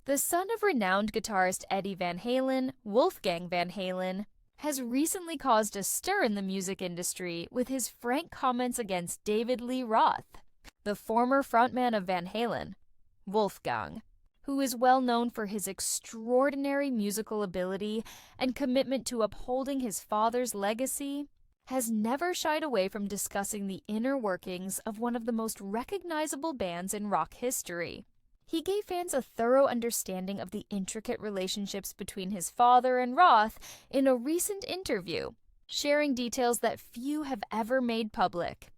The son of renowned guitarist Eddie Van Halen, Wolfgang Van Halen, has recently caused a stir in the music industry with his frank comments against David Lee Roth, the former frontman of Van Halen. Wolfgang, who is well known for his extraordinary musical ability and commitment to upholding his father's legacy, has never shied away from discussing the inner workings of one of the most recognizable bands in rock history. He gave fans a thorough understanding of the intricate relationships between his father and Roth in a recent interview, sharing details that few have ever made public.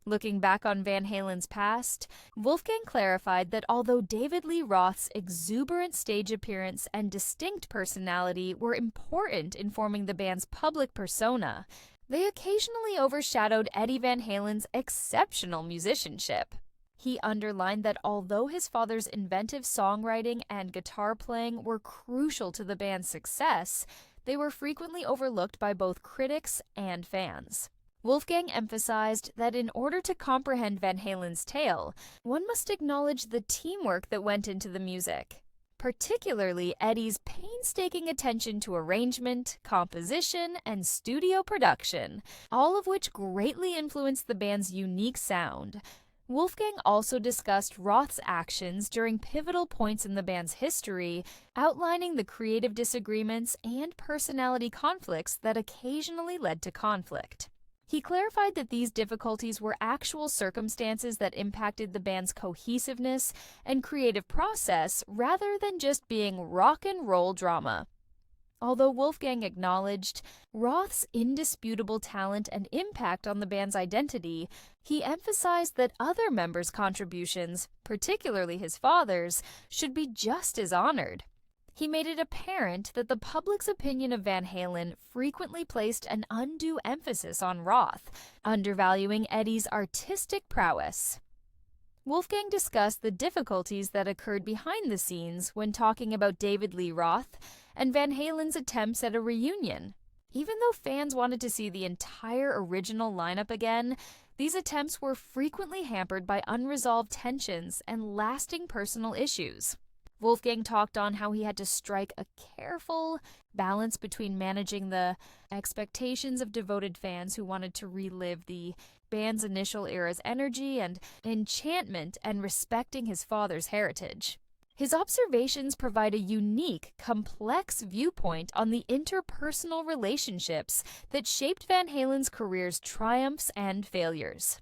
Looking back on Van Halen's past, Wolfgang clarified that although David Lee Roth's exuberant stage appearance and distinct personality were important in forming the band's public persona, they occasionally overshadowed Eddie Van Halen's exceptional musicianship. He underlined that although his father's inventive songwriting and guitar playing were crucial to the band's success, they were frequently overlooked by both critics and fans. Wolfgang emphasized that in order to comprehend Van Halen's tale, one must acknowledge the teamwork that went into the music, particularly Eddie's painstaking attention to arrangement, composition, and studio production, all of which greatly influenced the band's unique sound. Wolfgang also discussed Roth's actions during pivotal points in the band's history, outlining the creative disagreements and personality conflicts that occasionally led to conflict. He clarified that these difficulties were actual circumstances that impacted the band's cohesiveness and creative process rather than just being rock and roll drama. Although Wolfgang acknowledged Roth's indisputable talent and impact on the band's identity, he emphasized that other members' contributions, particularly his father's, should be just as honored. He made it apparent that the public's opinion of Van Halen frequently placed an undue emphasis on Roth, undervaluing Eddie's artistic prowess. Wolfgang discussed the difficulties that occurred behind the scenes when talking about David Lee Roth and Van Halen's attempts at a reunion. Even though fans wanted to see the entire original lineup again, these attempts were frequently hampered by unresolved tensions and lasting personal issues. Wolfgang talked on how he had to strike a careful balance between managing the expectations of devoted fans who wanted to relive the band's initial era's energy and enchantment and respecting his father's heritage. His observations provide a unique, complex viewpoint on the interpersonal relationships that shaped Van Halen's career's triumphs and failures.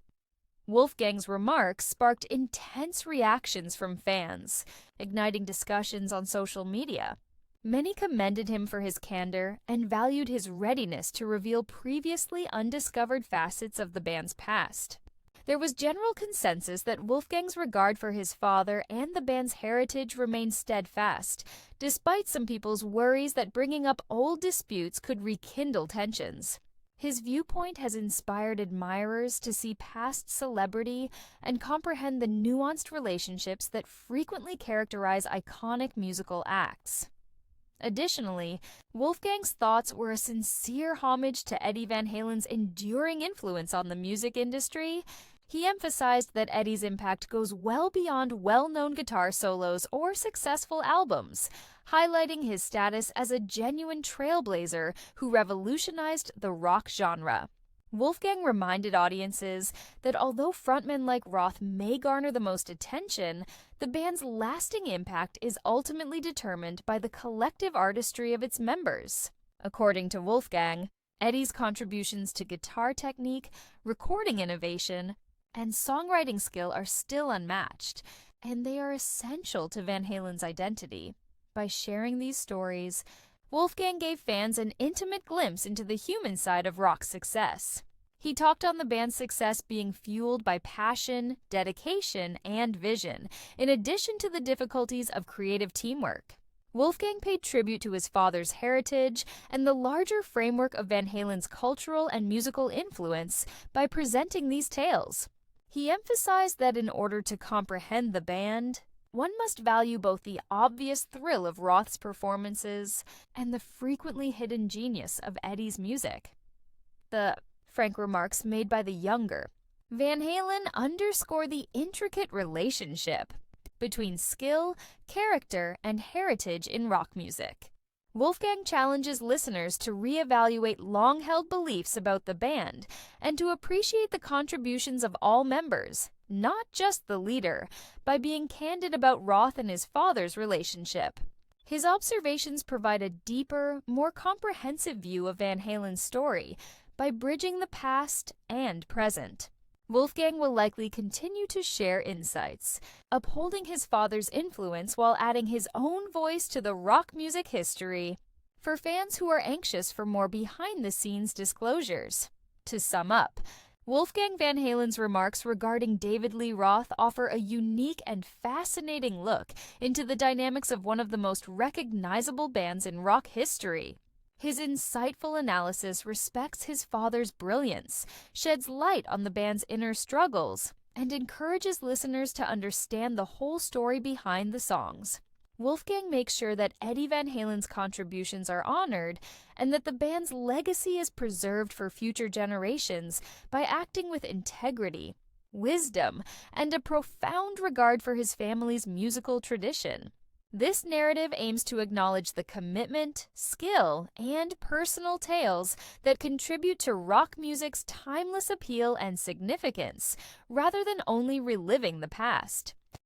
Wolfgang's remarks sparked intense reactions from fans, igniting discussions on social media. Many commended him for his candor and valued his readiness to reveal previously undiscovered facets of the band's past. There was general consensus that Wolfgang's regard for his father and the band's heritage remained steadfast, despite some people's worries that bringing up old disputes could rekindle tensions. His viewpoint has inspired admirers to see past celebrity and comprehend the nuanced relationships that frequently characterize iconic musical acts. Additionally, Wolfgang's thoughts were a sincere homage to Eddie Van Halen's enduring influence on the music industry. He emphasized that Eddie's impact goes well beyond well-known guitar solos or successful albums, highlighting his status as a genuine trailblazer who revolutionized the rock genre. Wolfgang reminded audiences that although frontmen like Roth may garner the most attention, the band's lasting impact is ultimately determined by the collective artistry of its members. According to Wolfgang, Eddie's contributions to guitar technique, recording innovation, and songwriting skill are still unmatched, and they are essential to Van Halen's identity. By sharing these stories, Wolfgang gave fans an intimate glimpse into the human side of rock's success. He talked on the band's success being fueled by passion, dedication, and vision, in addition to the difficulties of creative teamwork. Wolfgang paid tribute to his father's heritage and the larger framework of Van Halen's cultural and musical influence by presenting these tales. He emphasized that in order to comprehend the band, one must value both the obvious thrill of Roth's performances and the frequently hidden genius of Eddie's music. The frank remarks made by the younger Van Halen underscore the intricate relationship between skill, character, and heritage in rock music. Wolfgang challenges listeners to reevaluate long-held beliefs about the band and to appreciate the contributions of all members, not just the leader, by being candid about Roth and his father's relationship. His observations provide a deeper, more comprehensive view of Van Halen's story by bridging the past and present. Wolfgang will likely continue to share insights, upholding his father's influence while adding his own voice to the rock music history. For fans who are anxious for more behind-the-scenes disclosures. To sum up, Wolfgang Van Halen's remarks regarding David Lee Roth offer a unique and fascinating look into the dynamics of one of the most recognizable bands in rock history. His insightful analysis respects his father's brilliance, sheds light on the band's inner struggles, and encourages listeners to understand the whole story behind the songs. Wolfgang makes sure that Eddie Van Halen's contributions are honored and that the band's legacy is preserved for future generations by acting with integrity, wisdom, and a profound regard for his family's musical tradition. This narrative aims to acknowledge the commitment, skill, and personal tales that contribute to rock music's timeless appeal and significance, rather than only reliving the past.